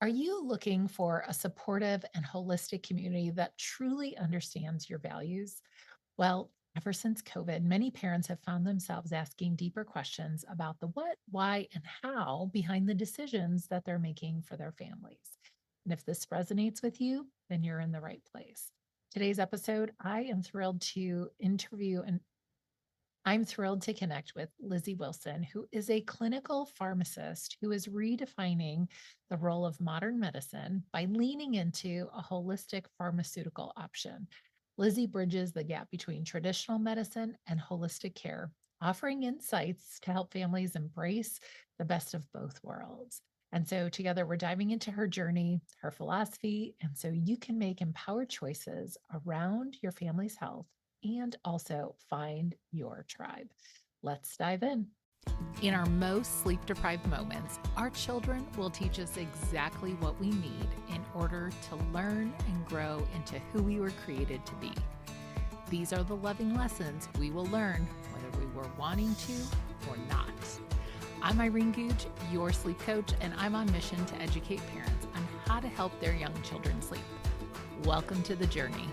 Are you looking for a supportive and holistic community that truly understands your values? Well, ever since COVID, many parents have found themselves asking deeper questions about the what, why, and how behind the decisions that they're making for their families. And if this resonates with you, then you're in the right place. Today's episode, I'm thrilled to connect with Lizzie Wilson, who is a clinical pharmacist who is redefining the role of modern medicine by leaning into a holistic pharmaceutical option. Lizzie bridges the gap between traditional medicine and holistic care, offering insights to help families embrace the best of both worlds. And so, together, we're diving into her journey, her philosophy, and so you can make empowered choices around your family's health and also find your tribe. Let's dive in. In our most sleep deprived moments, our children will teach us exactly what we need in order to learn and grow into who we were created to be. These are the loving lessons we will learn whether we were wanting to or not. I'm Irene Googe, your sleep coach, and I'm on mission to educate parents on how to help their young children sleep. Welcome to the journey.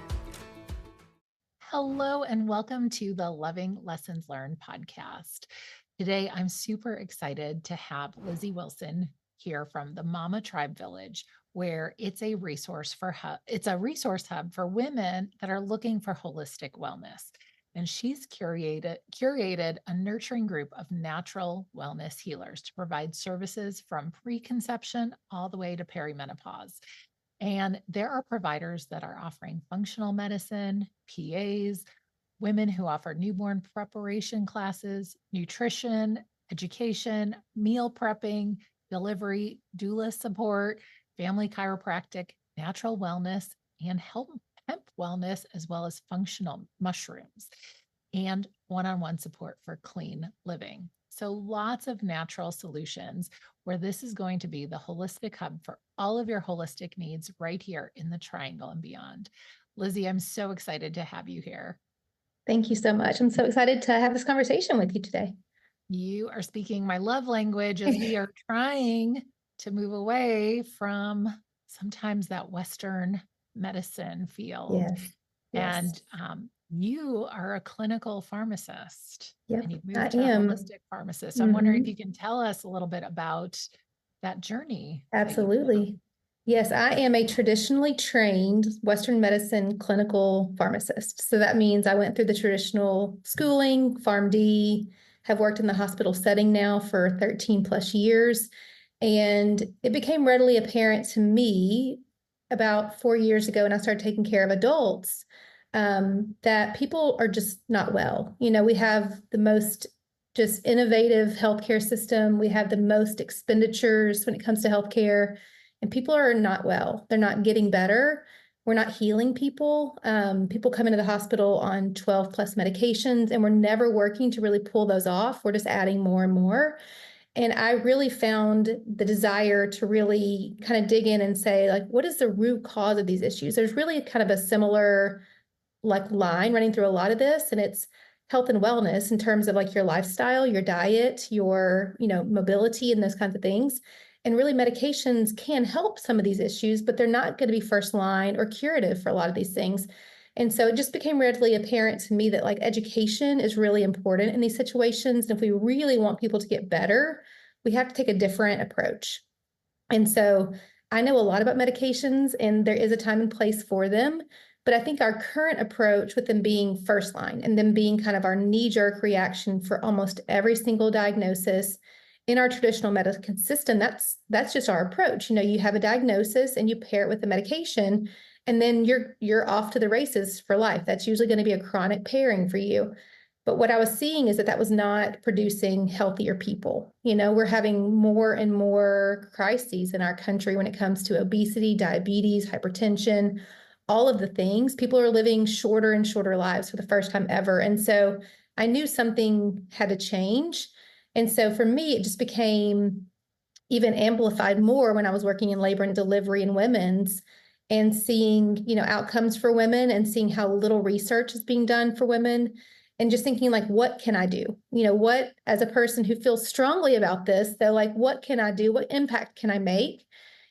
Hello, and welcome to the Loving Lessons Learned podcast. Today, I'm super excited to have Lizzie Wilson here from the Mama Tribe Village, where it's a resource hub for women that are looking for holistic wellness. And she's curated a nurturing group of natural wellness healers to provide services from preconception all the way to perimenopause. And there are providers that are offering functional medicine, PAs, women who offer newborn preparation classes, nutrition, education, meal prepping, delivery, doula support, family chiropractic, natural wellness, and hemp wellness, as well as functional mushrooms and one-on-one support for clean living. So lots of natural solutions where this is going to be the holistic hub for all of your holistic needs right here in the Triangle and beyond. Lizzie, I'm so excited to have you here. Thank you so much. I'm so excited to have this conversation with you today. You are speaking my love language as we are trying to move away from sometimes that Western medicine field. Yes. And you are a clinical pharmacist and you've I moved to a am. holistic pharmacist. So I'm wondering if you can tell us a little bit about that journey. Absolutely. Yes, I am a traditionally trained Western medicine clinical pharmacist. So that means I went through the traditional schooling, PharmD, have worked in the hospital setting now for 13 plus years. And it became readily apparent to me about 4 years ago when I started taking care of adults that people are just not well. You know, we have the most just innovative healthcare system. We have the most expenditures when it comes to healthcare, and people are not well. They're not getting better. We're not healing people. People come into the hospital on 12 plus medications, and we're never working to really pull those off. We're just adding more and more. And I really found the desire to really kind of dig in and say, like, what is the root cause of these issues? There's really kind of a similar like line running through a lot of this, and it's health and wellness in terms of like your lifestyle, your diet, your, mobility and those kinds of things. And really medications can help some of these issues, but they're not going to be first line or curative for a lot of these things. And so it just became readily apparent to me that like education is really important in these situations. And if we really want people to get better, we have to take a different approach. And so I know a lot about medications, and there is a time and place for them. But I think our current approach with them being first line and them being kind of our knee-jerk reaction for almost every single diagnosis in our traditional medicine system, that's just our approach. You know, you have a diagnosis and you pair it with the medication, and then you're off to the races for life. That's usually going to be a chronic pairing for you. But what I was seeing is that was not producing healthier people. You know, we're having more and more crises in our country when it comes to obesity, diabetes, hypertension, all of the things. People are living shorter and shorter lives for the first time ever. And so I knew something had to change. And so for me, it just became even amplified more when I was working in labor and delivery in women's and seeing, outcomes for women and seeing how little research is being done for women and just thinking like, what can I do? What, as a person who feels strongly about this, they're like, what can I do? What impact can I make?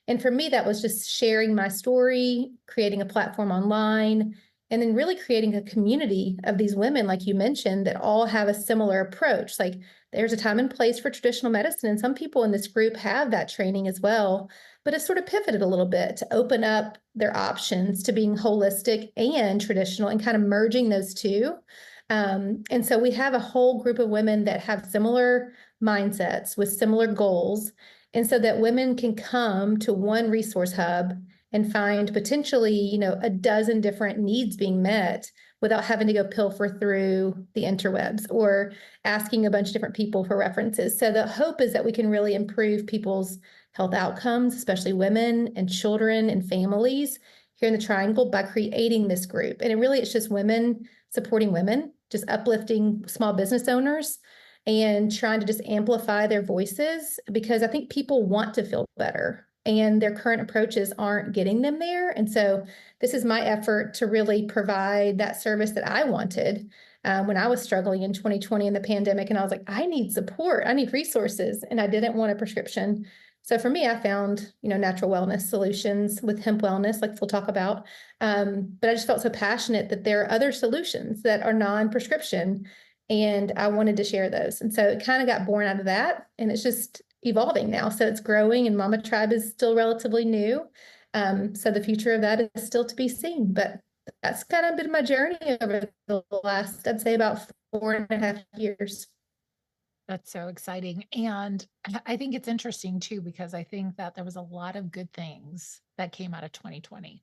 And for me, that was just sharing my story, creating a platform online, and then really creating a community of these women, like you mentioned, that all have a similar approach. Like there's a time and place for traditional medicine, and some people in this group have that training as well, but it's sort of pivoted a little bit to open up their options to being holistic and traditional and kind of merging those two. And so we have a whole group of women that have similar mindsets with similar goals. And so that women can come to one resource hub and find potentially, a dozen different needs being met without having to go pilfer through the interwebs or asking a bunch of different people for references. So the hope is that we can really improve people's health outcomes, especially women and children and families here in the Triangle by creating this group. And it's just women supporting women, just uplifting small business owners and trying to just amplify their voices, because I think people want to feel better and their current approaches aren't getting them there. And so this is my effort to really provide that service that I wanted when I was struggling in 2020 in the pandemic. And I was like, I need support, I need resources, and I didn't want a prescription. So for me, I found, natural wellness solutions with hemp wellness, like we'll talk about. But I just felt so passionate that there are other solutions that are non-prescription, and I wanted to share those. And so it kind of got born out of that, and it's just evolving now. So it's growing, and Mama Tribe is still relatively new. So the future of that is still to be seen. But that's kind of been my journey over the last, I'd say, about 4.5 years. That's so exciting. And I think it's interesting too, because I think that there was a lot of good things that came out of 2020,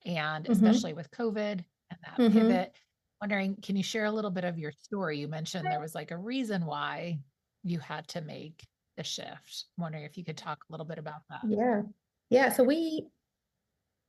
and especially with COVID and that pivot. Wondering, can you share a little bit of your story? You mentioned there was like a reason why you had to make the shift. I'm wondering if you could talk a little bit about that. Yeah. Yeah.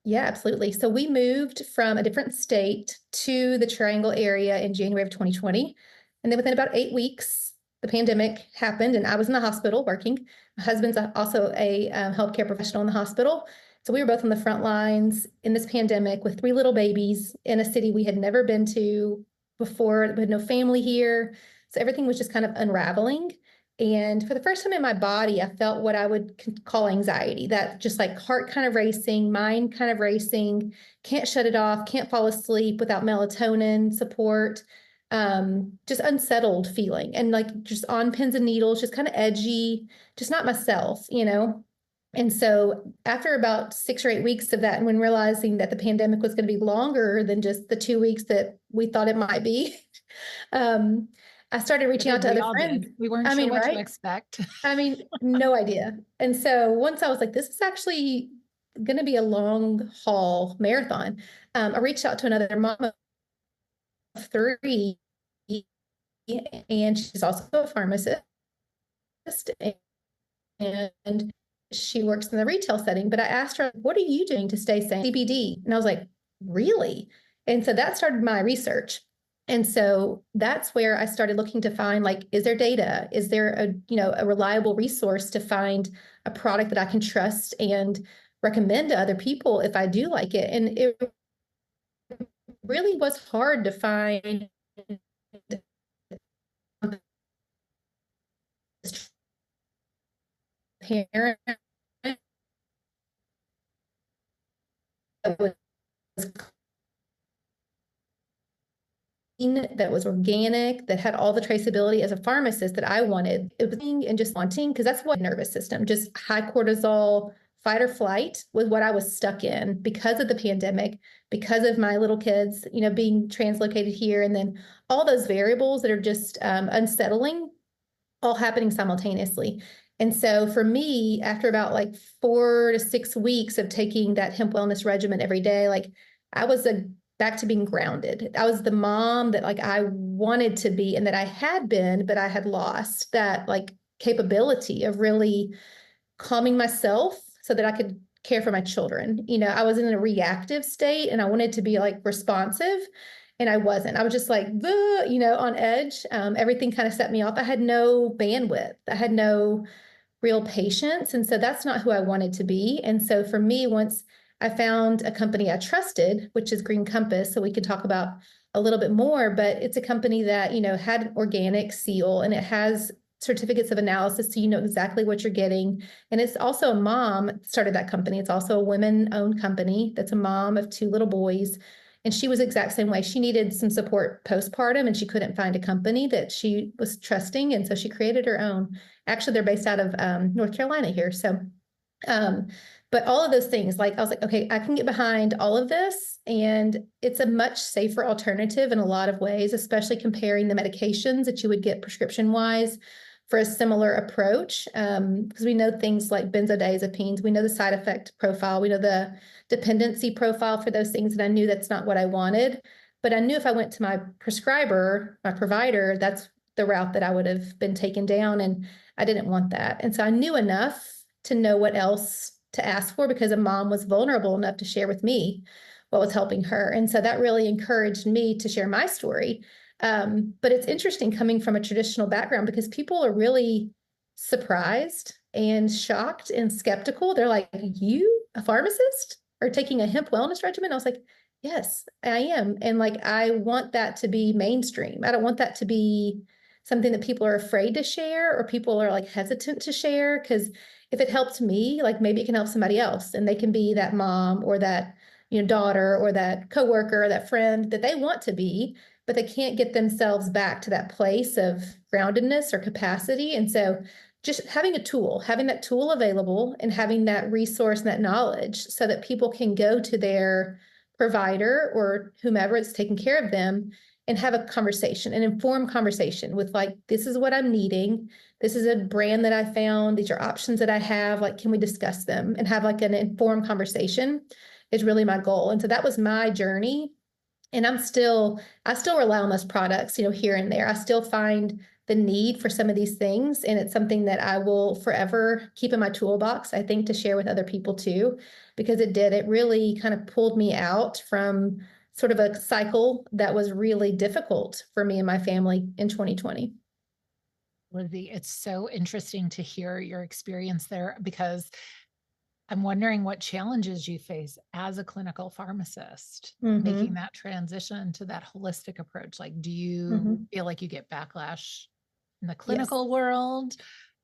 Yeah, absolutely. So we moved from a different state to the Triangle area in January of 2020. And then within about 8 weeks, the pandemic happened, and I was in the hospital working. My husband's also a healthcare professional in the hospital. So we were both on the front lines in this pandemic with 3 little babies in a city we had never been to before. We had no family here. So everything was just kind of unraveling. And for the first time in my body, I felt what I would call anxiety, that just like heart kind of racing, mind kind of racing, can't shut it off, can't fall asleep without melatonin support, just unsettled feeling, and like just on pins and needles, just kind of edgy, just not myself. And so after about 6 or 8 weeks of that, and when realizing that the pandemic was going to be longer than just the 2 weeks that we thought it might be, I started reaching out to other friends. We weren't sure what to expect. No idea. And so once I was like, this is actually going to be a long haul marathon, I reached out to another mom of 3, and she's also a pharmacist, and she works in the retail setting. But I asked her, what are you doing to stay sane? CBD. And I was like, really? And so that started my research. And so that's where I started looking to find, like, is there data? Is there a reliable resource to find a product that I can trust and recommend to other people if I do like it? And it really was hard to find parent that was that was organic, that had all the traceability as a pharmacist that I wanted. It was and just wanting, because that's what nervous system, just high cortisol, fight or flight was what I was stuck in because of the pandemic, because of my little kids, being translocated here, and then all those variables that are just unsettling, all happening simultaneously. And so for me, after about like 4 to 6 weeks of taking that hemp wellness regimen every day, like I was back to being grounded. I was the mom that like I wanted to be, and that I had been, but I had lost that like capability of really calming myself so that I could care for my children. I was in a reactive state, and I wanted to be like responsive, and I wasn't. I was just like, on edge. Everything kind of set me off. I had no bandwidth. I had no real patience. And so that's not who I wanted to be. And so for me, once I found a company I trusted, which is Green Compass, so we could talk about a little bit more, but it's a company that, had an organic seal, and it has certificates of analysis so you know exactly what you're getting. And it's also a mom started that company. It's also a women-owned company that's a mom of 2 little boys. And she was the exact same way. She needed some support postpartum and she couldn't find a company that she was trusting. And so she created her own. Actually, they're based out of North Carolina here. So, um, but all of those things, like I was like, okay, I can get behind all of this. And it's a much safer alternative in a lot of ways, especially comparing the medications that you would get prescription wise for a similar approach. Because we know things like benzodiazepines, we know the side effect profile, we know the dependency profile for those things. And I knew that's not what I wanted. But I knew if I went to my prescriber, my provider, that's the route that I would have been taken down. And I didn't want that. And so I knew enough to know what else to ask for because a mom was vulnerable enough to share with me what was helping her. And so that really encouraged me to share my story. But it's interesting coming from a traditional background because people are really surprised and shocked and skeptical. They're like, you, a pharmacist, are taking a hemp wellness regimen? I was like, yes, I am. And like, I want that to be mainstream. I don't want that to be something that people are afraid to share or people are like hesitant to share. Because if it helped me, like maybe it can help somebody else and they can be that mom or that, daughter or that coworker or that friend that they want to be, but they can't get themselves back to that place of groundedness or capacity. And so just having having that tool available and having that resource and that knowledge so that people can go to their provider or whomever is taking care of them and have a conversation, an informed conversation with like, this is what I'm needing. This is a brand that I found. These are options that I have. Like, can we discuss them and have like an informed conversation is really my goal. And so that was my journey. And I still rely on those products, here and there. I still find the need for some of these things. And it's something that I will forever keep in my toolbox, I think, to share with other people too, because it really kind of pulled me out from sort of a cycle that was really difficult for me and my family in 2020. Lizzie, it's so interesting to hear your experience there because I'm wondering what challenges you face as a clinical pharmacist, making that transition to that holistic approach. Like, do you feel like you get backlash in the Yes. clinical world?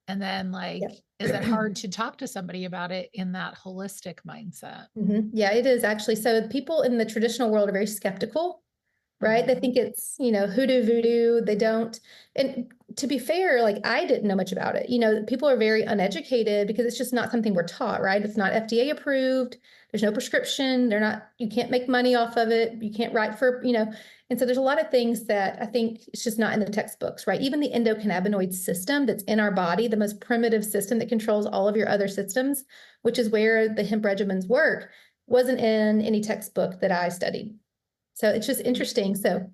And then like, Yep. is it hard to talk to somebody about it in that holistic mindset? Yeah, it is actually. So people in the traditional world are very skeptical, right? They think it's, hoodoo voodoo. They don't. And to be fair, like I didn't know much about it. People are very uneducated because it's just not something we're taught, right? It's not FDA approved. There's no prescription. You can't make money off of it. You can't write for, and so there's a lot of things that I think it's just not in the textbooks, right? Even the endocannabinoid system that's in our body, the most primitive system that controls all of your other systems, which is where the hemp regimens work, wasn't in any textbook that I studied. So it's just interesting. So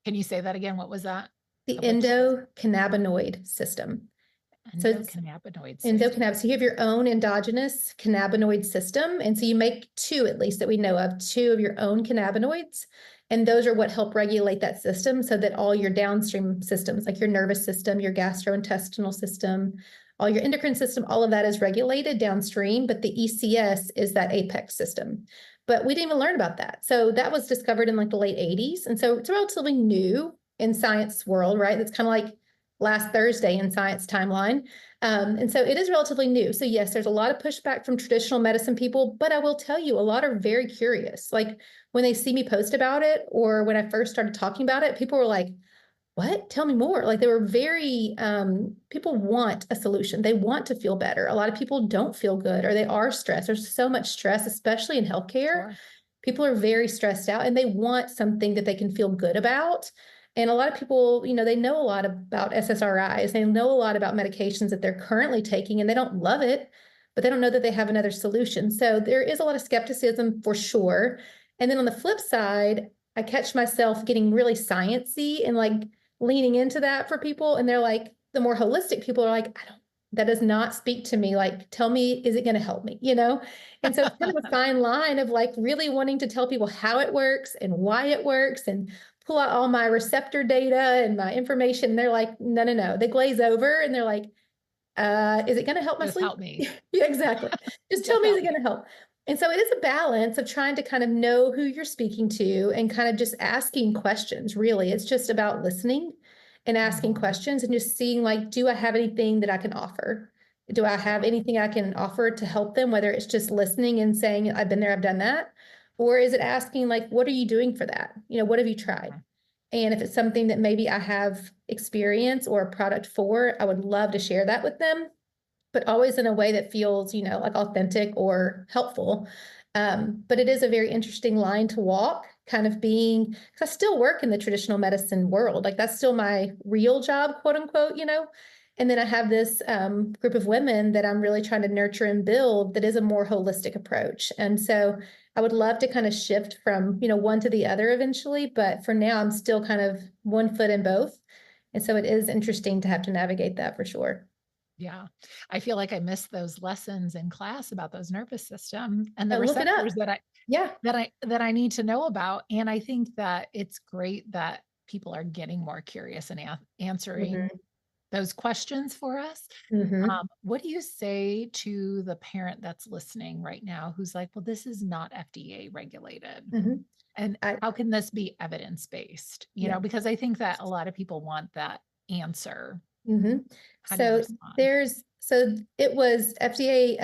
can you say that again? What was that? the endocannabinoid system. Endocannabinoid system. Endocannabinoid. So you have your own endogenous cannabinoid system. And so you make 2, at least that we know of, 2 of your own cannabinoids. And those are what help regulate that system so that all your downstream systems, like your nervous system, your gastrointestinal system, all your endocrine system, all of that is regulated downstream. But the ECS is that apex system. But we didn't even learn about that. So that was discovered in like the late 80s. And so it's relatively new in science world, right? It's kind of like last Thursday in science timeline. And so it is relatively new. So yes, there's a lot of pushback from traditional medicine people, but I will tell you, a lot are very curious. Like when they see me post about it, or when I first started talking about it, people were like, what? Tell me more. Like they were very, people want a solution. They want to feel better. A lot of people don't feel good or they are stressed. There's so much stress, especially in healthcare. Sure. People are very stressed out and they want something that they can feel good about. And a lot of people, they know a lot about SSRIs. They know a lot about medications that they're currently taking and they don't love it, but they don't know that they have another solution. So there is a lot of skepticism for sure. And then on the flip side, I catch myself getting really sciencey and like leaning into that for people. And they're like, the more holistic people are like, that does not speak to me. Like, tell me, is it going to help me? And so it's kind of a fine line of like really wanting to tell people how it works and why it works and pull out all my receptor data and my information. And they're like, no. They glaze over and they're like, is it going to help my sleep? Help me. Yeah, exactly. Just tell me, is it going to help? And so it is a balance of trying to kind of know who you're speaking to and kind of just asking questions. Really, it's just about listening and asking Mhm. questions and just seeing like, do I have anything that I can offer? Do I have anything I can offer to help them? Whether it's just listening and saying, I've been there, I've done that. Or is it asking like, what are you doing for that? What have you tried? Mhm. And if it's something that maybe I have experience or a product for, I would love to share that with them, but always in a way that feels, like authentic or helpful. But it is a very interesting line to walk, kind of being, because I still work in the traditional medicine world. Like that's still my real job, quote unquote. And then I have this group of women that I'm really trying to nurture and build that is a more holistic approach. And so I would love to kind of shift from, one to the other eventually. But for now, I'm still kind of one foot in both. And so it is interesting to have to navigate that for sure. Yeah. I feel like I missed those lessons in class about those nervous system and the Look it up. receptors that I Yeah. that I that I need to know about. And I think that it's great that people are getting more curious and answering Mhm. those questions for us. Mhm. What do you say to the parent that's listening right now who's like, well, this is not FDA regulated? Mhm. And I how can this be evidence based? Yeah. Because I think that a lot of people want that answer. Mhm. How do you So respond? so it was FDA,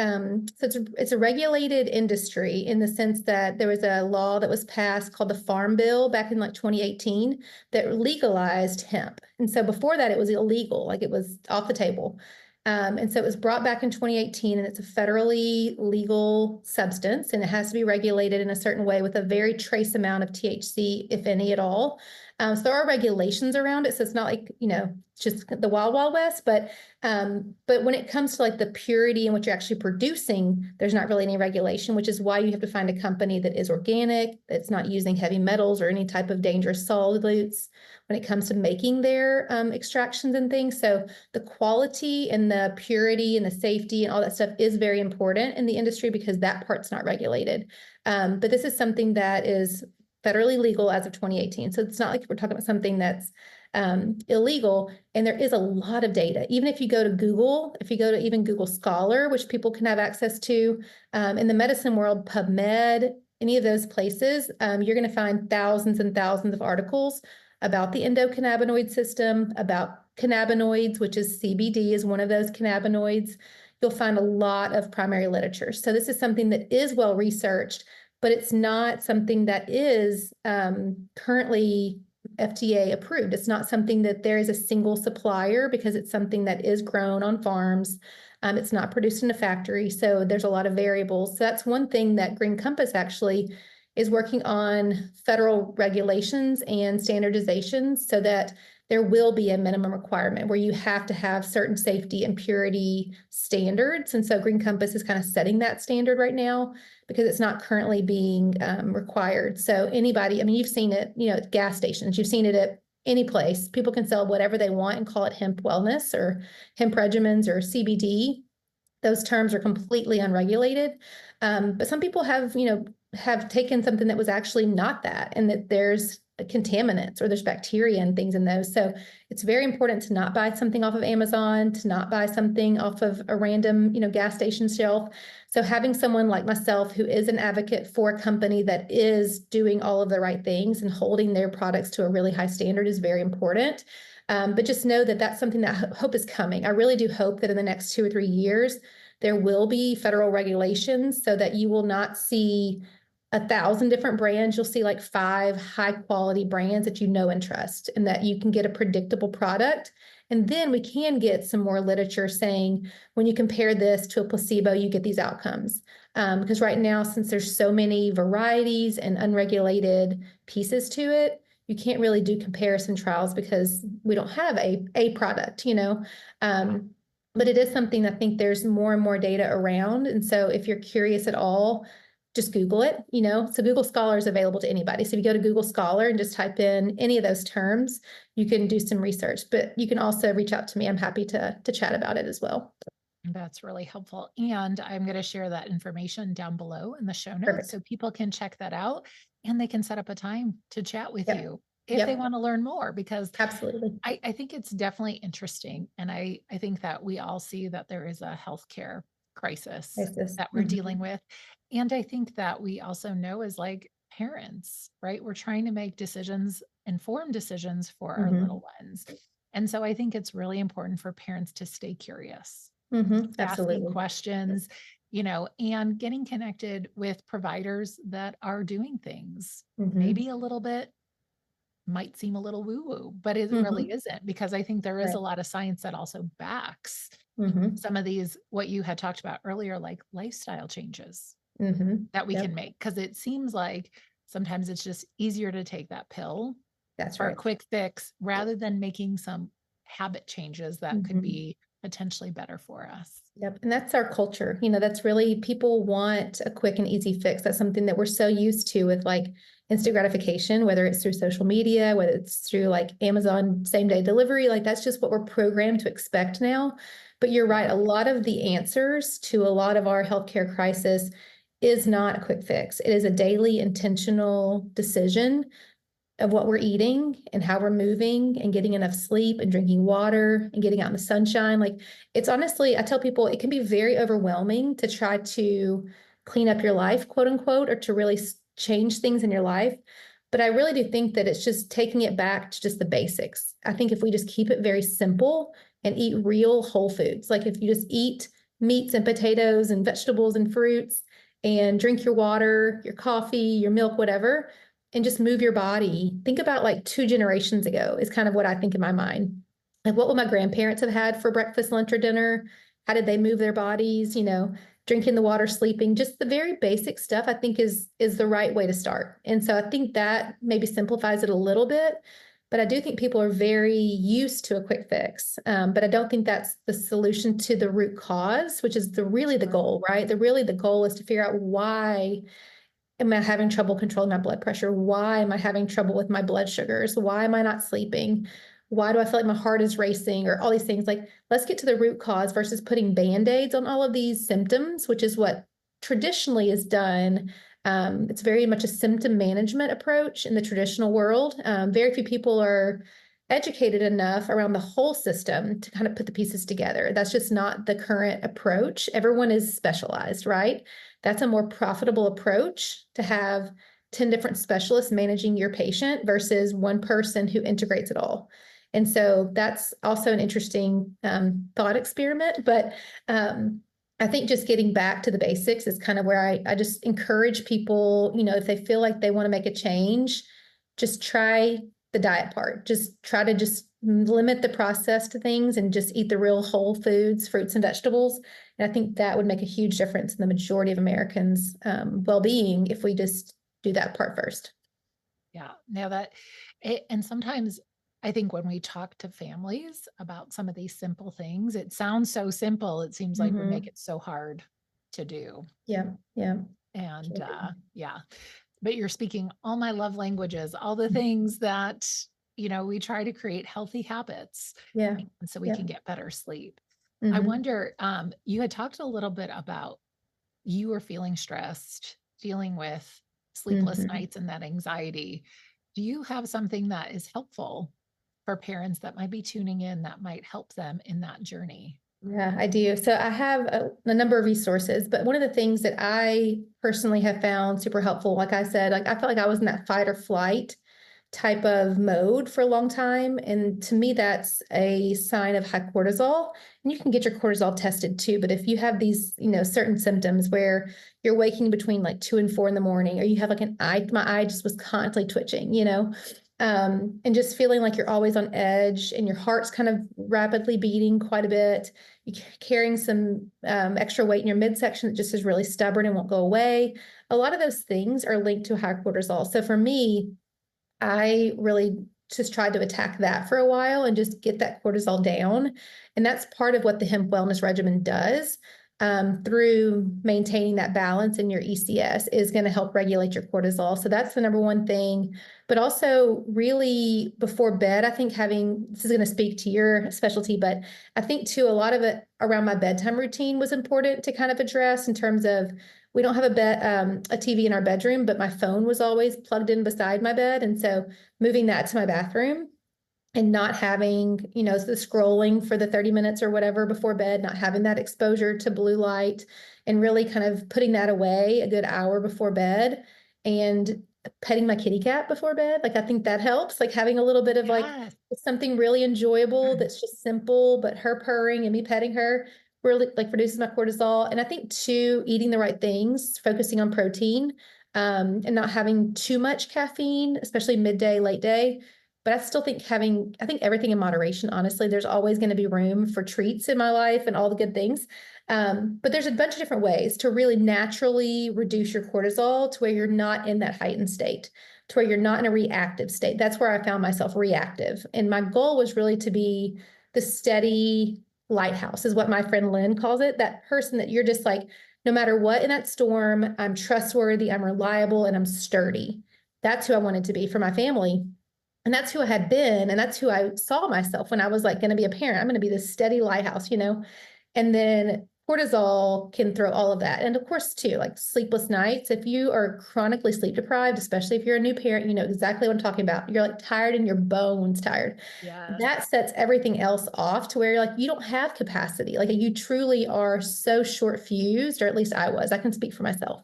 so it's a regulated industry in the sense that there was a law that was passed called the Farm Bill back in like 2018 that legalized hemp. And so before that it was illegal, like it was off the table. And so it was brought back in 2018 and it's a federally legal substance and it has to be regulated in a certain way with a very trace amount of THC, if any at all. So there are regulations around it. So it's not like, just the wild, wild west. But when it comes to like the purity and what you're actually producing, there's not really any regulation, which is why you have to find a company that is organic, that's not using heavy metals or any type of dangerous solutes when it comes to making their extractions and things. So the quality and the purity and the safety and all that stuff is very important in the industry because that part's not regulated. But this is something that is federally legal as of 2018. So it's not like we're talking about something that's illegal. And there is a lot of data. Even if you go to Google, if you go to even Google Scholar, which people can have access to, in the medicine world, PubMed, any of those places, you're going to find thousands and thousands of articles about the endocannabinoid system, about cannabinoids, which is CBD is one of those cannabinoids. You'll find a lot of primary literature. So this is something that is well researched, but it's not something that is currently FDA approved. It's not something that there is a single supplier because it's something that is grown on farms. It's not produced in a factory. So there's a lot of variables. So that's one thing that Green Compass actually is working on federal regulations and standardizations so that there will be a minimum requirement where you have to have certain safety and purity standards. And so Green Compass is kind of setting that standard right now because it's not currently being required. So anybody, I mean, you've seen it, at gas stations, you've seen it at any place. People can sell whatever they want and call it hemp wellness or hemp regimens or CBD. Those terms are completely unregulated. But some people have taken something that was actually not that, and that there's contaminants or there's bacteria and things in those. So it's very important to not buy something off of Amazon, to not buy something off of a random, gas station shelf. So having someone like myself who is an advocate for a company that is doing all of the right things and holding their products to a really high standard is very important. But just know that that's something that I hope is coming. I really do hope that in the next 2 or 3 years, there will be federal regulations so that you will not see 1,000 different brands. You'll see like 5 high quality brands that you know and trust, and that you can get a predictable product. And then we can get some more literature saying when you compare this to a placebo, you get these outcomes. Because right now, since there's so many varieties and unregulated pieces to it, you can't really do comparison trials because we don't have a product. But it is something I think there's more and more data around. And so if you're curious at all, just Google it. So Google Scholar is available to anybody. So if you go to Google Scholar and just type in any of those terms, you can do some research, but you can also reach out to me. I'm happy to chat about it as well. That's really helpful. And I'm going to share that information down below in the show notes Perfect. so people can check that out and they can set up a time to chat with Yep. you if they Yep. want to learn more, because Absolutely. I think it's definitely interesting. And I think that we all see that there is a healthcare crisis Isis. that we're dealing with. And I think that we also know as like parents, right? We're trying to make decisions, informed decisions for our Mhm. little ones. And so I think it's really important for parents to stay curious, asking Absolutely. questions, and getting connected with providers that are doing things Hmm. maybe a little bit might seem a little woo woo, but it really Hmm. isn't, because I think there is a Right. lot of science that also backs Hmm. some of these, what you had talked about earlier, like lifestyle changes Hmm. that we can Yep. make. Cause it seems like sometimes it's just easier to take that pill That's for a right. quick fix rather than making some habit changes that could Hmm. be potentially better for us. Yep. And that's our culture. That's really people want a quick and easy fix. That's something that we're so used to with like instant gratification, whether it's through social media, whether it's through like Amazon same day delivery. Like that's just what we're programmed to expect now. But you're right. Yeah. A lot of the answers to a lot of our healthcare crisis is not a quick fix. It is a daily intentional decision of what we're eating and how we're moving and getting enough sleep and drinking water and getting out in the sunshine. Like it's honestly, I tell people it can be very overwhelming to try to clean up your life, quote unquote, or to really change things in your life. But I really do think that it's just taking it back to just the basics. I think if we just keep it very simple and eat real whole foods, like if you just eat meats and potatoes and vegetables and fruits and drink your water, your coffee, your milk, whatever, and just move your body. Think about like 2 generations ago is kind of what I think in my mind. Like what would my grandparents have had for breakfast, lunch, or dinner? How did they move their bodies? Drinking the water, sleeping, just the very basic stuff I think is the right way to start. And so I think that maybe simplifies it a little bit. But I do think people are very used to a quick fix. But I don't think that's the solution to the root cause, which is really the Sure. goal, right? The goal is to figure out why am I having trouble controlling my blood pressure? Why am I having trouble with my blood sugars? Why am I not sleeping? Why do I feel like my heart is racing or all these things? Like, let's get to the root cause versus putting band-aids on all of these symptoms, which is what traditionally is done. It's very much a symptom management approach in the traditional world. Very few people are educated enough around the whole system to kind of put the pieces together. That's just not the current approach. Everyone is specialized, right? That's a more profitable approach to have 10 different specialists managing your patient versus one person who integrates it all. And so that's also an interesting thought experiment. But I think just getting back to the basics is kind of where I just encourage people, if they feel like they want to make a change, just try the diet part. Just try to just limit the processed things and just eat the real whole foods, fruits and vegetables. And I think that would make a huge difference in the majority of Americans' well-being if we just do that part first. Yeah. Now and sometimes I think when we talk to families about some of these simple things, it sounds so simple. It seems like we make Hmm. it so hard to do. Yeah, yeah. And Sure do. yeah, but you're speaking all my love languages, all the things that, we try to create healthy habits Yeah, and so we yeah. can get better sleep. I Hmm. wonder, you had talked a little bit about you were feeling stressed, dealing with sleepless Hmm. nights and that anxiety. Do you have something that is helpful for parents that might be tuning in that might help them in that journey? Yeah, I do. So I have a number of resources, but one of the things that I personally have found super helpful, like I said, like I felt like I was in that fight or flight type of mode for a long time. And to me, that's a sign of high cortisol. And you can get your cortisol tested too. But if you have these, certain symptoms where you're waking between like 2 and 4 in the morning, or you have like my eye just was constantly twitching, and just feeling like you're always on edge and your heart's kind of rapidly beating quite a bit. You're carrying some extra weight in your midsection that just is really stubborn and won't go away. A lot of those things are linked to high cortisol. So for me, I really just tried to attack that for a while and just get that cortisol down. And that's part of what the hemp wellness regimen does through maintaining that balance in your ECS is going to help regulate your cortisol. So that's the number one thing. But also, really before bed, I think this is going to speak to your specialty, but I think too, a lot of it around my bedtime routine was important to kind of address in terms of we don't have a TV in our bedroom, but my phone was always plugged in beside my bed. And so moving that to my bathroom and not having, the scrolling for the 30 minutes or whatever before bed, not having that exposure to blue light and really kind of putting that away a good hour before bed and petting my kitty cat before bed. Like, I think that helps, like having a little bit of like Yes. something really enjoyable that's just simple, but her purring and me petting her really like reduces my cortisol. And I think too, eating the right things, focusing on protein, and not having too much caffeine, especially midday, late day. But I still think I think everything in moderation, honestly, there's always going to be room for treats in my life and all the good things. But there's a bunch of different ways to really naturally reduce your cortisol to where you're not in that heightened state, to where you're not in a reactive state. That's where I found myself reactive. And my goal was really to be the steady lighthouse, is what my friend Lynn calls it. That person that you're just like, no matter what in that storm, I'm trustworthy, I'm reliable, and I'm sturdy. That's who I wanted to be for my family. And that's who I had been. And that's who I saw myself when I was like going to be a parent. I'm going to be this steady lighthouse, you know? And then cortisol can throw all of that. And of course, too, like sleepless nights. If you are chronically sleep deprived, especially if you're a new parent, you know exactly what I'm talking about. You're like tired and your bones tired. Yes. That sets everything else off to where you're like, you don't have capacity. Like you truly are so short fused, or at least I was. I can speak for myself.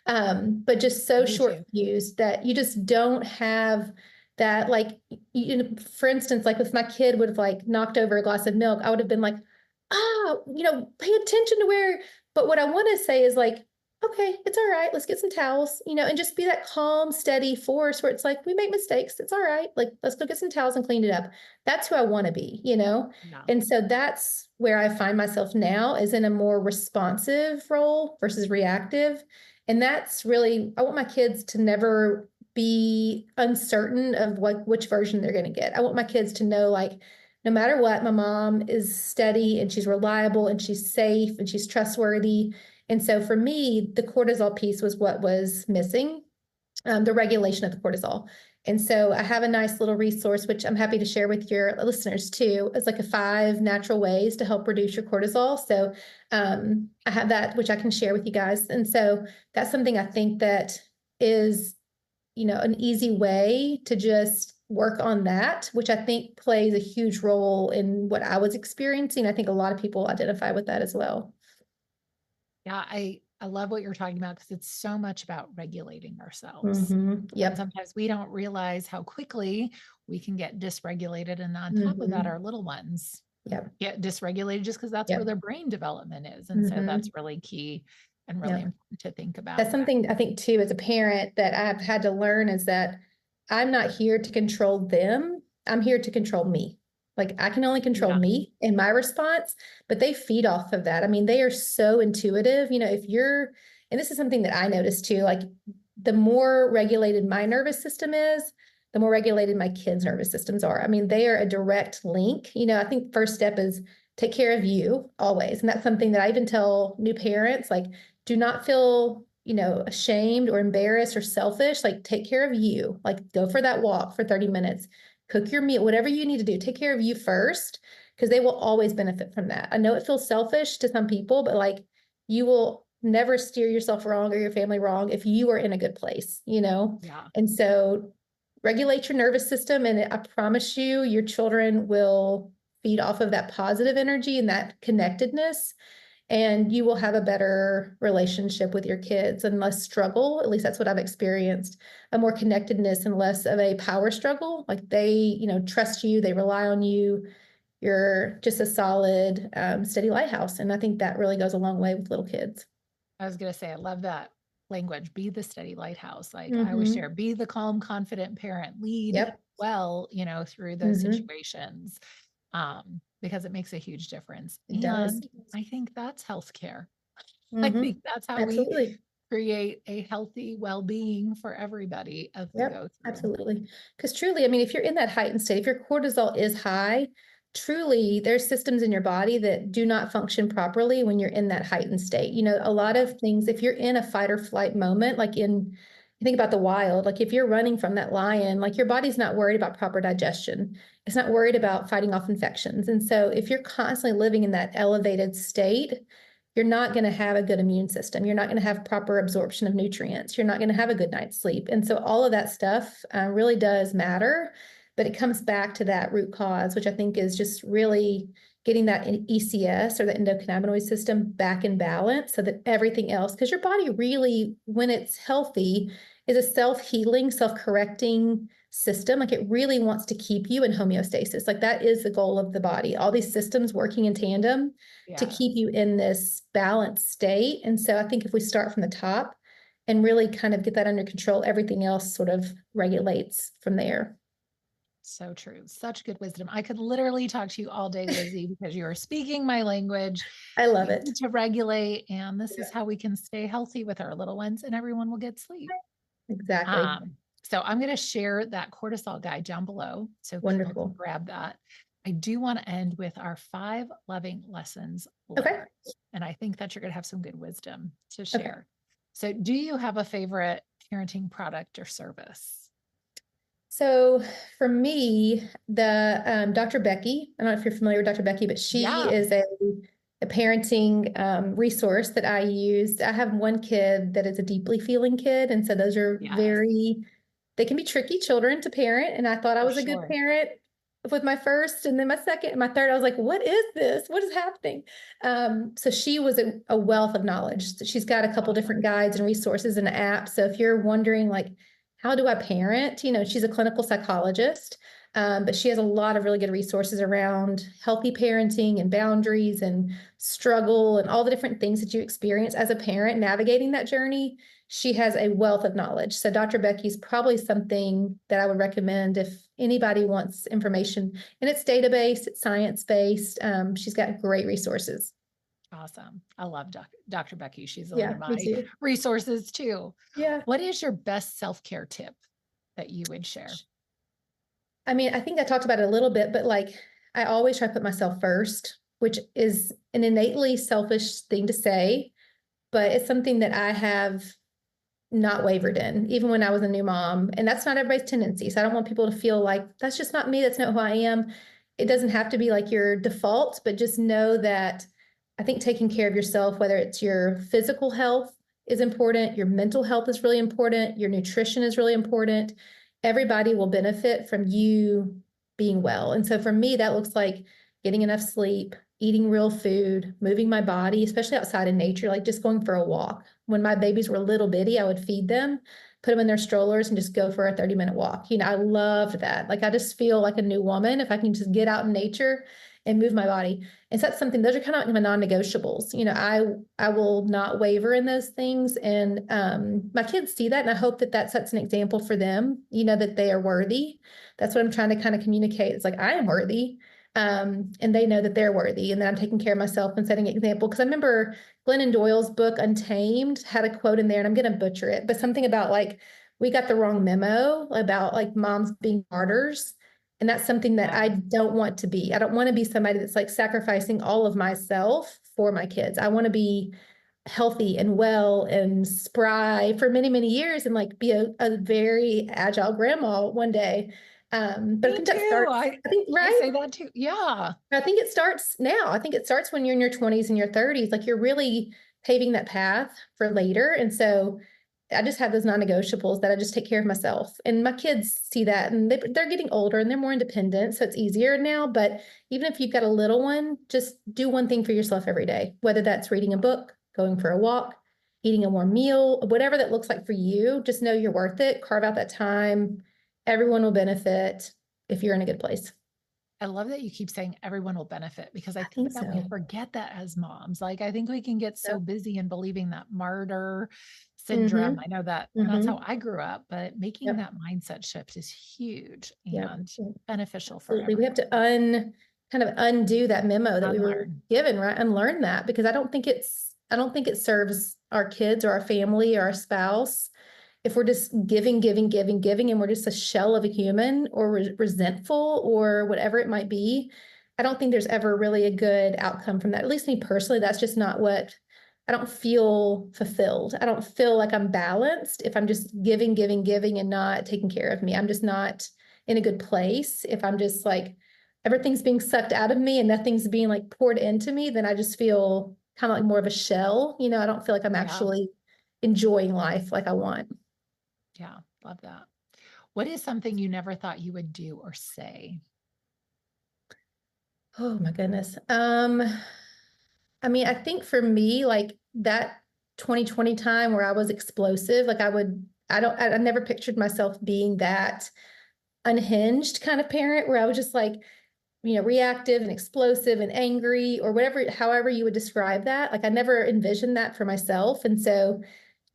But just so Me short too. fused that you just don't have that, like, you know, for instance, like if my kid would have like knocked over a glass of milk, I would have been like, you know, pay attention to where, but what I want to say is like, okay, it's all right. Let's get some towels, you know, and just be that calm, steady force where it's like, we make mistakes. It's all right. Like, let's go get some towels and clean it up. That's who I want to be, you know? Yeah. And so that's where I find myself now, is in a more responsive role versus reactive. And that's really, I want my kids to never be uncertain of which version they're going to get. I want my kids to know, like, no matter what, my mom is steady and she's reliable and she's safe and she's trustworthy. And so for me, the cortisol piece was what was missing, the regulation of the cortisol. And so I have a nice little resource, which I'm happy to share with your listeners too. It's like 5 natural ways to help reduce your cortisol. So I have that, which I can share with you guys. And so that's something I think that is, you know, an easy way to just work on that, which I think plays a huge role in what I was experiencing. I think a lot of people identify with that as well. Yeah, I love what you're talking about because it's so much about regulating ourselves. And Yep. sometimes we don't realize how quickly we can get dysregulated. And on top of that, hmm our little ones Yep. get dysregulated just because that's where Yep. their brain development is. And so hmm that's really key and really Yep. important to think That's about. something I think too, as a parent, that I've had to learn, is that I'm not here to control them. I'm here to control me. Like I can only control Yeah. me and my response, but they feed off of that. I mean, they are so intuitive. You know, and this is something that I noticed too, like the more regulated my nervous system is, the more regulated my kids' nervous systems are. I mean, they are a direct link. You know, I think first step is take care of you always. And that's something that I even tell new parents, like, do not feel, you know, ashamed or embarrassed or selfish. Like, take care of you. Like, go for that walk for 30 minutes, cook your meal, whatever you need to do, take care of you first, because they will always benefit from that. I know it feels selfish to some people, but like, you will never steer yourself wrong or your family wrong if you are in a good place, you know? Yeah. And so regulate your nervous system. And I promise you, your children will feed off of that positive energy and that connectedness, and you will have a better relationship with your kids and less struggle. At least that's what I've experienced, a more connectedness and less of a power struggle. Like they, you know, trust you, they rely on you. You're just a solid, steady lighthouse. And I think that really goes a long way with little kids. I was going to say, I love that language. Be the steady lighthouse. Like I always Mm-hmm. share, be the calm, confident parent, lead Yep. well, you know, through those Mm-hmm. situations, because it makes a huge difference. It does. And I think that's healthcare. I Mm-hmm. think that's how we Absolutely. create a healthy well-being for everybody as we Yep, go through. absolutely. Because truly, I mean, if you're in that heightened state, if your cortisol is high, truly there's systems in your body that do not function properly when you're in that heightened state. You know, a lot Yeah. of things, if you're in a fight or flight moment, like you think about the wild, like if you're running from that lion, like your body's not worried about proper digestion. It's not worried about fighting off infections. And so if you're constantly living in that elevated state, you're not going to have a good immune system. You're not going to have proper absorption of nutrients. You're not going to have a good night's sleep. And so all of that stuff really does matter, but it comes back to that root cause, which I think is just really getting that ECS, or the endocannabinoid system, back in balance so that everything else, because your body really, when it's healthy, is a self-healing, self-correcting system. Like it really wants to keep you in homeostasis. Like that is the goal of the body. All these systems working in tandem to Yeah. keep you in this balanced state. And so I think if we start from the top and really kind of get that under control, everything else sort of regulates from there. So true. Such good wisdom. I could literally talk to you all day, Lizzie, because you are speaking my language. I love We it. need to regulate, and this is Yeah. how we can stay healthy with our little ones, and everyone will get sleep. Exactly. Um, so I'm going to share that cortisol guide down below so people can Wonderful. grab that. I do want to end with our 5 loving lessons Okay. learned. And I think that you're going to have some good wisdom to Okay. share. So, do you have a favorite parenting product or service? So for me, the Dr. Becky, I don't know if you're familiar with Dr. Becky, but she Yeah. is a parenting resource that I used. I have one kid that is a deeply feeling kid. And so those are Yes, they can be tricky children to parent. And I thought I for was a good sure. parent with my first, and then my second and my third, I was like, what is this? What is happening? So she was a wealth of knowledge. So she's got a couple different Awesome. guides and resources and apps. So if you're wondering like, how do I parent? You know, she's a clinical psychologist, but she has a lot of really good resources around healthy parenting and boundaries and struggle and all the different things that you experience as a parent navigating that journey. She has a wealth of knowledge. So Dr. Becky's probably something that I would recommend if anybody wants information. And it's database, it's science-based. She's got great resources. Awesome. I love Dr. Becky. She's one Yeah, of me my too. resources too. Yeah. What is your best self-care tip that you would share? I mean, I think I talked about it a little bit, but like I always try to put myself first, which is an innately selfish thing to say, but it's something that I have not wavered in, even when I was a new mom. And that's not everybody's tendency. So I don't want people to feel like that's just not me. That's not who I am. It doesn't have to be like your default, but just know that I think taking care of yourself, whether it's your physical health is important, your mental health is really important, your nutrition is really important. Everybody will benefit from you being well. And so for me, that looks like getting enough sleep, eating real food, moving my body, especially outside in nature, like just going for a walk. When my babies were little bitty, I would feed them, put them in their strollers, and just go for a 30-minute walk. You know, I loved that. Like I just feel like a new woman if I can just get out in nature and move my body. And so that's something, those are kind of like my non-negotiables. You know, I will not waver in those things. And my kids see that. And I hope that that sets an example for them, you know, that they are worthy. That's what I'm trying to kind of communicate. It's like, I am worthy. And they know that they're worthy and that I'm taking care of myself and setting an example. Because I remember Glennon Doyle's book, Untamed, had a quote in there, and I'm going to butcher it, but something about like, we got the wrong memo about like moms being martyrs. And that's something that I Yes. don't want to be. I don't want to be somebody that's like sacrificing all of myself for my kids. I want to be healthy and well and spry for many, many years and like be a very agile grandma one day. But I Me think that too. starts, I think, I right? say that too. Yeah. I think it starts now. I think it starts when you're in your 20s and your 30s. Like you're really paving that path for later. And so I just have those non-negotiables that I just take care of myself. And my kids see that and they're getting older and they're more independent. So it's easier now. But even if you've got a little one, just do one thing for yourself every day, whether that's reading a book, going for a walk, eating a warm meal, whatever that looks like for you. Just know you're worth it. Carve out that time. Everyone will benefit if you're in a good place. I love that you keep saying everyone will benefit because I I think think that we so. forget that as moms. Like, I think we can get so Yep. busy in believing that martyr syndrome. Mm-hmm. I know that that's how Mm-hmm. I grew up, but making Yep. that mindset shift is huge Yep. and Yep. beneficial for Absolutely. We have everyone. to kind of undo that memo that we were Unlearn. given, right? Unlearn that because I don't think it serves our kids or our family or our spouse if we're just giving, giving, giving, giving, and we're just a shell of a human or resentful or whatever it might be. I don't think there's ever really a good outcome from that. At least me personally, that's just not what I don't feel fulfilled. I don't feel like I'm balanced if I'm just giving, giving, giving and not taking care of me. I'm just not in a good place. If I'm just like everything's being sucked out of me and nothing's being like poured into me, then I just feel kind of like more of a shell. You know, I don't feel like I'm Yeah. actually enjoying life like I want. Yeah. Love that. What is something you never thought you would do or say? Oh my goodness. I mean, I think for me, like that 2020 time where I was explosive, like I never pictured myself being that unhinged kind of parent where I was just like, reactive and explosive and angry or whatever, however you would describe that. Like I never envisioned that for myself. And so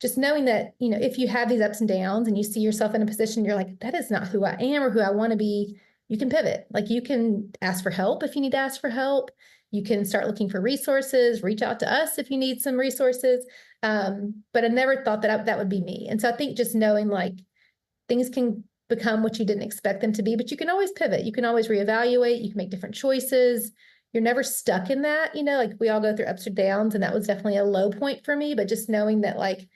just knowing that, if you have these ups and downs and you see yourself in a position, you're like, that is not who I am or who I want to be, you can pivot. Like you can ask for help if you need to ask for help. You can start looking for resources, reach out to us if you need some resources. But I never thought that that would be me. And so I think just knowing like things can become what you didn't expect them to be, but you can always pivot. You can always reevaluate. You can make different choices. You're never stuck in that, like we all go through ups or downs. And that was definitely a low point for me, but just knowing that like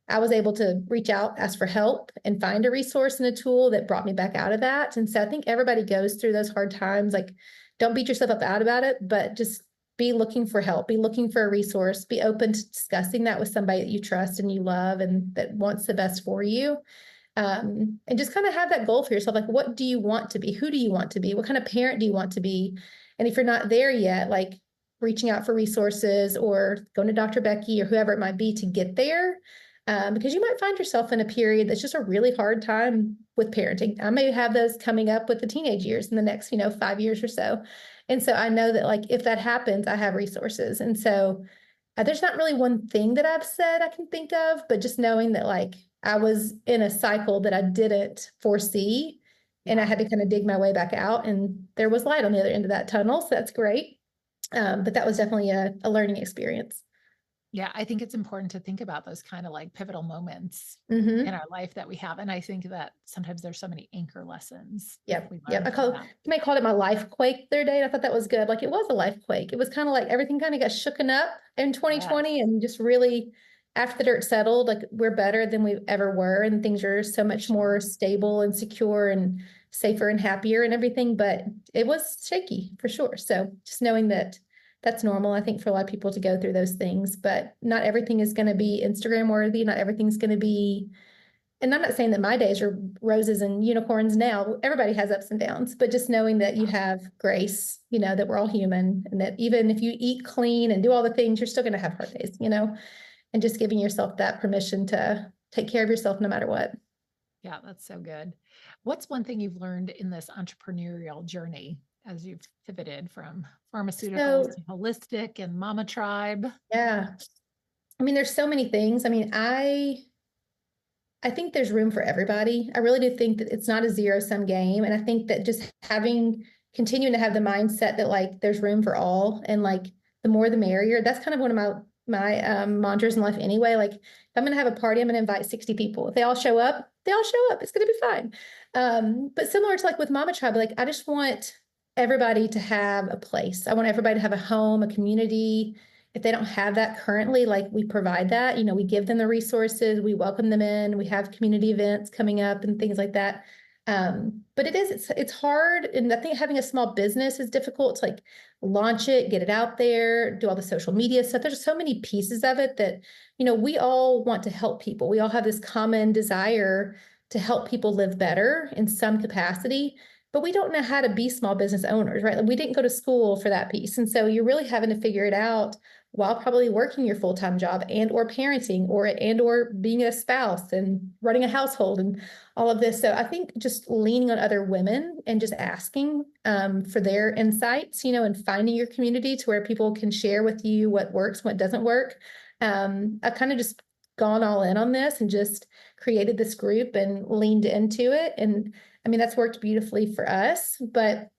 I was able to reach out, ask for help and find a resource and a tool that brought me back out of that. And so I think everybody goes through those hard times. Like don't beat yourself up out about it, but just be looking for help, be looking for a resource, be open to discussing that with somebody that you trust and you love and that wants the best for you. And just kind of have that goal for yourself. Like, what do you want to be? Who do you want to be? What kind of parent do you want to be? And if you're not there yet, like reaching out for resources or going to Dr. Becky or whoever it might be to get there. Because you might find yourself in a period that's just a really hard time with parenting. I may have those coming up with the teenage years in the next, 5 years or so. And so I know that like, if that happens, I have resources. And so there's not really one thing that I've said I can think of, but just knowing that like I was in a cycle that I didn't foresee and I had to kind of dig my way back out and there was light on the other end of that tunnel. So that's great. But that was definitely a learning experience. Yeah, I think it's important to think about those kind of like pivotal moments Mm-hmm. in our life that we have. And I think that sometimes there's so many anchor lessons Yep. we Yep. learn from that. Somebody called it my life quake the other day. And I thought that was good. Like it was a life quake. It was kind of like everything kind of got shooken up in 2020 Yes, and just really after the dirt settled, like we're better than we ever were. And things are so for much more sure. stable and secure and safer and happier and everything. But it was shaky for sure. So just knowing that that's normal, I think, for a lot of people to go through those things, but not everything is going to be Instagram worthy. Not everything's going to be, and I'm not saying that my days are roses and unicorns now. Everybody has ups and downs, but just knowing that you Yeah. have grace, that we're all human and that even if you eat clean and do all the things, you're still going to have hard days, and just giving yourself that permission to take care of yourself no matter what. Yeah, that's so good. What's one thing you've learned in this entrepreneurial journey as you've pivoted from pharmaceuticals So, to holistic and mama tribe? yeah, I mean, there's so many things. I mean, I think there's room for everybody. I really do think that it's not a zero-sum game. And I think that just continuing to have the mindset that like there's room for all and like the more the merrier. That's kind of one of my mantras in life anyway. Like if I'm gonna have a party, I'm gonna invite 60 people. If they all show up, they all show up. It's gonna be fine. But similar to like with Mama Tribe, like I just want everybody to have a place. I want everybody to have a home, a community. If they don't have that currently, like we provide that, we give them the resources, we welcome them in, we have community events coming up and things like that. But it's hard. And I think having a small business is difficult to like launch it, get it out there, do all the social media stuff. There's so many pieces of it that, we all want to help people. We all have this common desire to help people live better in some capacity, but we don't know how to be small business owners, right? Like we didn't go to school for that piece. And so you're really having to figure it out while probably working your full-time job and or parenting or being a spouse and running a household and all of this. So I think just leaning on other women and just asking for their insights, and finding your community to where people can share with you what works, what doesn't work. I've kind of just gone all in on this and just created this group and leaned into it. And I mean, that's worked beautifully for us, but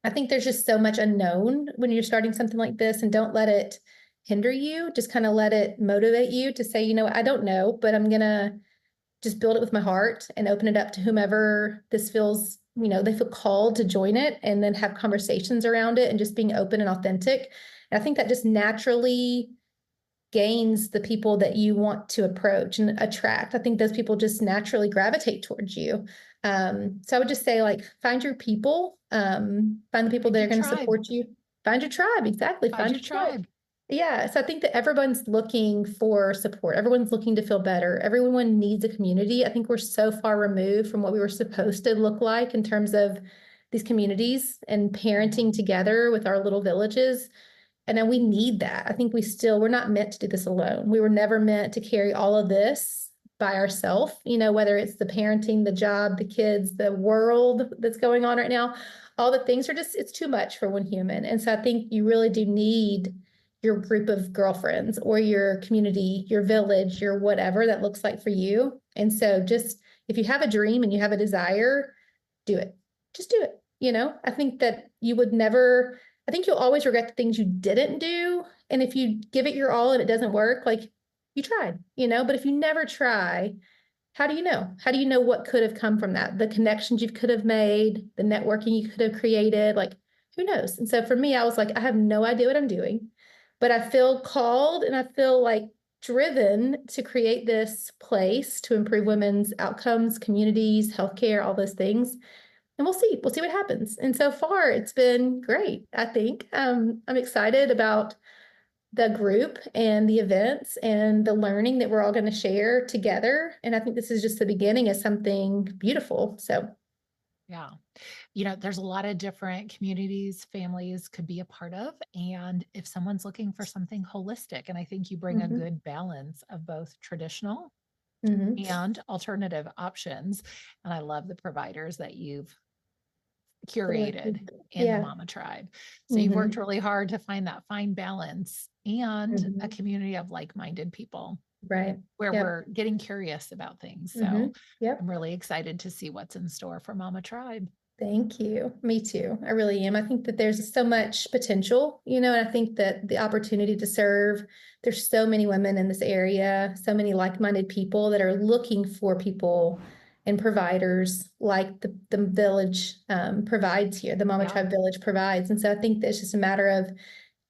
I think there's just so much unknown when you're starting something like this, and don't let it hinder you. Just kind of let it motivate you to say, I don't know, but I'm going to just build it with my heart and open it up to whomever this feels, they feel called to join it, and then have conversations around it and just being open and authentic. And I think that just naturally gains the people that you want to approach and attract. I think those people just naturally gravitate towards you. So I would just say like, find your people, find the people Find that are your going to tribe. support you. Find your tribe. Exactly. Find Find your your tribe. tribe. Yeah. So I think that everyone's looking for support. Everyone's looking to feel better. Everyone needs a community. I think we're so far removed from what we were supposed to look like in terms of these communities and parenting together with our little villages. And then we need that. I think we're not meant to do this alone. We were never meant to carry all of this by ourselves, whether it's the parenting, the job, the kids, the world that's going on right now, all the things are just, it's too much for one human. And so I think you really do need your group of girlfriends or your community, your village, your whatever that looks like for you. And so just if you have a dream and you have a desire, do it. Just do it. I think that you would never, I think you'll always regret the things you didn't do. And if you give it your all and it doesn't work, like you tried, but if you never try, how do you know? How do you know what could have come from that? The connections you could have made, the networking you could have created, like who knows? And so for me, I was like, I have no idea what I'm doing, but I feel called and I feel like driven to create this place to improve women's outcomes, communities, healthcare, all those things. And we'll see what happens. And so far it's been great. I think I'm excited about the group and the events and the learning that we're all going to share together. And I think this is just the beginning of something beautiful. So Yeah. There's a lot of different communities, families could be a part of. And if someone's looking for something holistic, and I think you bring a mhm, good balance of both traditional mhm. and alternative options. And I love the providers that you've curated Selected. in the Yeah. Mama Tribe. So you've worked Mhm, really hard to find that fine balance and a mhm. community of like-minded people Right. where Yep. we're getting curious about things. So I'm Yep. really excited to see what's in store for Mama Tribe. Thank you. Me too. I really am. I think that there's so much potential, and I think that the opportunity to serve, there's so many women in this area, so many like-minded people that are looking for people and providers like the village provides here, the Mama Yeah. Tribe Village provides. And so I think that it's just a matter of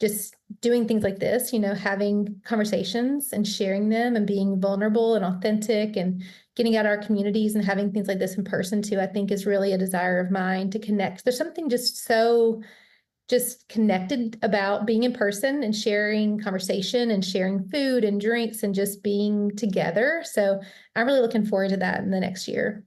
just doing things like this, having conversations and sharing them and being vulnerable and authentic and getting out our communities and having things like this in person too, I think is really a desire of mine to connect. There's something just so just connected about being in person and sharing conversation and sharing food and drinks and just being together. So I'm really looking forward to that in the next year.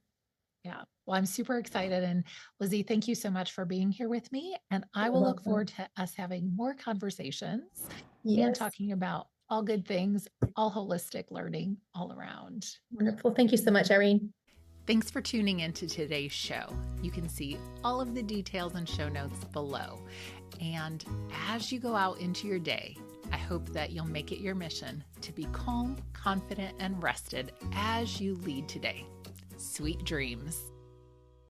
Yeah. Well, I'm super excited. And Lizzie, thank you so much for being here with me. And I You're will look forward welcome. to us having more conversations and Yes. talking about all good things, all holistic learning all around. Wonderful. Thank you so much, Irene. Thanks for tuning into today's show. You can see all of the details and show notes below. And as you go out into your day, I hope that you'll make it your mission to be calm, confident, and rested as you lead today. Sweet dreams.